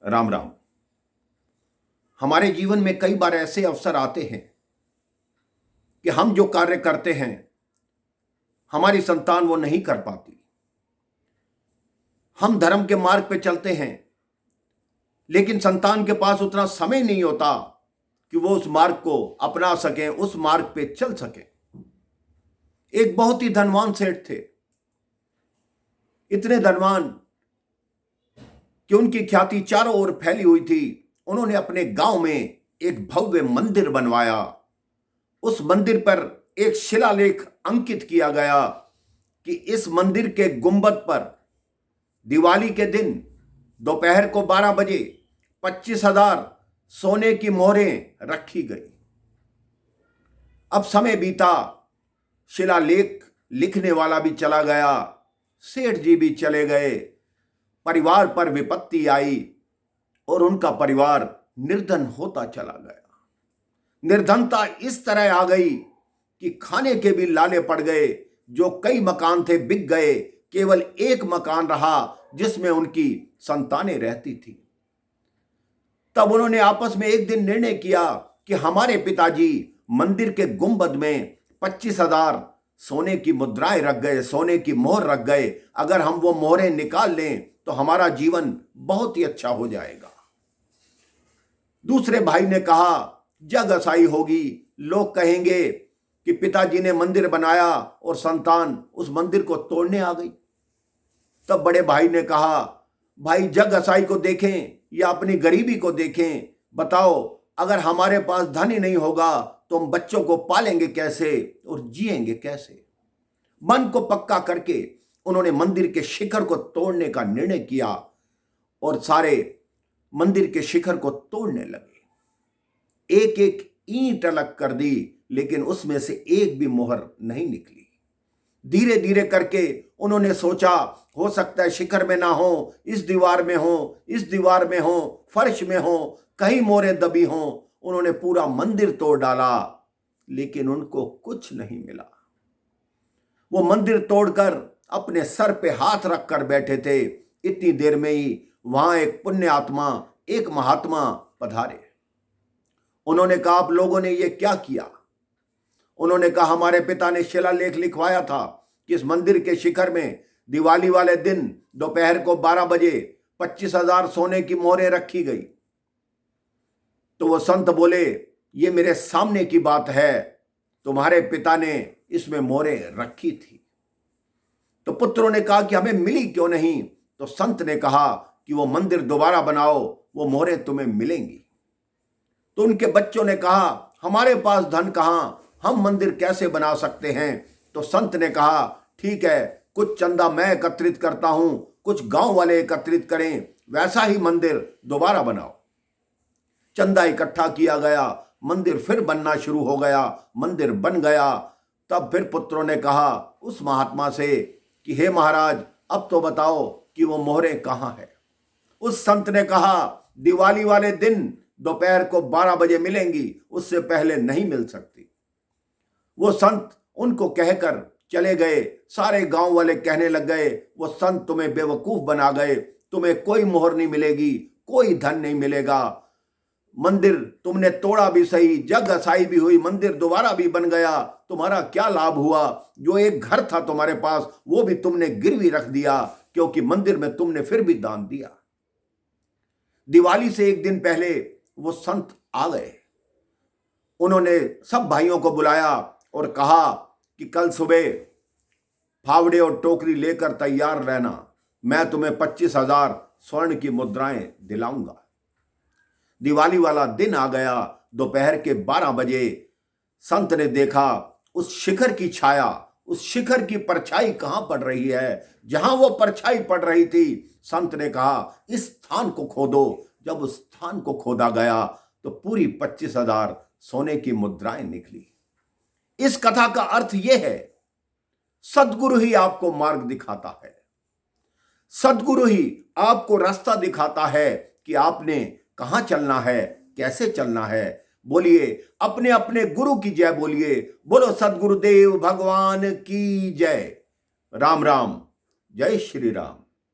राम राम। हमारे जीवन में कई बार ऐसे अवसर आते हैं कि हम जो कार्य करते हैं हमारी संतान वो नहीं कर पाती। हम धर्म के मार्ग पे चलते हैं लेकिन संतान के पास उतना समय नहीं होता कि वो उस मार्ग को अपना सकें, उस मार्ग पे चल सकें। एक बहुत ही धनवान सेठ थे, इतने धनवान कि उनकी ख्याति चारों ओर फैली हुई थी। उन्होंने अपने गांव में एक भव्य मंदिर बनवाया। उस मंदिर पर एक शिलालेख अंकित किया गया कि इस मंदिर के गुंबद पर दिवाली के दिन दोपहर को 12 बजे 25,000 सोने की मोहरें रखी गई। अब समय बीता, शिलालेख लिखने वाला भी चला गया, सेठ जी भी चले गए, परिवार पर विपत्ति आई और उनका परिवार निर्धन होता चला गया। निर्धनता इस तरह आ गई कि खाने के भी लाले पड़ गए। जो कई मकान थे बिक गए, केवल एक मकान रहा जिसमें उनकी संतानें रहती थी। तब उन्होंने आपस में एक दिन निर्णय किया कि हमारे पिताजी मंदिर के गुंबद में 25,000 सोने की मुद्राएं रख गए, सोने की मोहर रख गए। अगर हम वो मोहरें निकाल लें तो हमारा जीवन बहुत ही अच्छा हो जाएगा। दूसरे भाई ने कहा जग असाई होगी, लोग कहेंगे कि पिताजी ने मंदिर बनाया और संतान उस मंदिर को तोड़ने आ गई। तब बड़े भाई ने कहा भाई जग असाई को देखें या अपनी गरीबी को देखें। बताओ अगर हमारे पास धन ही नहीं होगा तो हम बच्चों को पालेंगे कैसे और जिएंगे कैसे। मन को पक्का करके उन्होंने मंदिर के शिखर को तोड़ने का निर्णय किया और सारे मंदिर के शिखर को तोड़ने लगे। एक एक ईंट अलग कर दी लेकिन उसमें से एक भी मोहर नहीं निकली। धीरे धीरे करके उन्होंने सोचा हो सकता है शिखर में ना हो, इस दीवार में हो, इस दीवार में हो, फर्श में हो, कहीं मोहरें दबी हो। उन्होंने पूरा मंदिर तोड़ डाला लेकिन उनको कुछ नहीं मिला। वो मंदिर तोड़कर अपने सर पे हाथ रखकर बैठे थे। इतनी देर में ही वहां एक पुण्य आत्मा, एक महात्मा पधारे। उन्होंने कहा आप लोगों ने ये क्या किया? उन्होंने कहा हमारे पिता ने शिलालेख लिखवाया था कि इस मंदिर के शिखर में दिवाली वाले दिन दोपहर को 12 बजे 25,000 सोने की मोहरें रखी गई। तो वो संत बोले ये मेरे सामने की बात है, तुम्हारे पिता ने इसमें मोहरें रखी थी। तो पुत्रों ने कहा कि हमें मिली क्यों नहीं? तो संत ने कहा कि वो मंदिर दोबारा बनाओ, वो मोहरें तुम्हें मिलेंगी। तो उनके बच्चों ने कहा हमारे पास धन कहां, हम मंदिर कैसे बना सकते हैं? तो संत ने कहा ठीक है, कुछ चंदा मैं एकत्रित करता हूं, कुछ गांव वाले एकत्रित करें, वैसा ही मंदिर दोबारा बनाओ। चंदा इकट्ठा किया गया, मंदिर फिर बनना शुरू हो गया, मंदिर बन गया। तब फिर पुत्रों ने कहा उस महात्मा से कि हे महाराज अब तो बताओ कि वो मोहरें कहां है? उस संत ने कहा दिवाली वाले दिन दोपहर को 12 बजे मिलेंगी, उससे पहले नहीं मिल सकती। वो संत उनको कहकर चले गए। सारे गांव वाले कहने लग गए वो संत तुम्हें बेवकूफ बना गए, तुम्हें कोई मोहर नहीं मिलेगी, कोई धन नहीं मिलेगा। मंदिर तुमने तोड़ा भी सही, जग असाई भी हुई, मंदिर दोबारा भी बन गया, तुम्हारा क्या लाभ हुआ? जो एक घर था तुम्हारे पास वो भी तुमने गिरवी रख दिया, क्योंकि मंदिर में तुमने फिर भी दान दिया। दिवाली से एक दिन पहले वो संत आ गए। उन्होंने सब भाइयों को बुलाया और कहा कि कल सुबह फावड़े और टोकरी लेकर तैयार रहना, मैं तुम्हें 25,000 स्वर्ण की मुद्राएं दिलाऊंगा। दिवाली वाला दिन आ गया। दोपहर के 12 बजे संत ने देखा उस शिखर की छाया, उस शिखर की परछाई कहां पड़ रही है? जहां वो परछाई पड़ रही थी, संत ने कहा इस स्थान को खोदो। जब उस स्थान को खोदा गया तो पूरी 25,000 सोने की मुद्राएं निकली। इस कथा का अर्थ यह है सद्गुरु ही आपको मार्ग दिखाता है, सद्गुरु ही आपको रास्ता दिखाता है कि आपने कहां चलना है, कैसे चलना है। बोलिए अपने अपने गुरु की जय बोलिए। बोलो सद्गुरुदेव भगवान की जय। राम राम, जय श्री राम।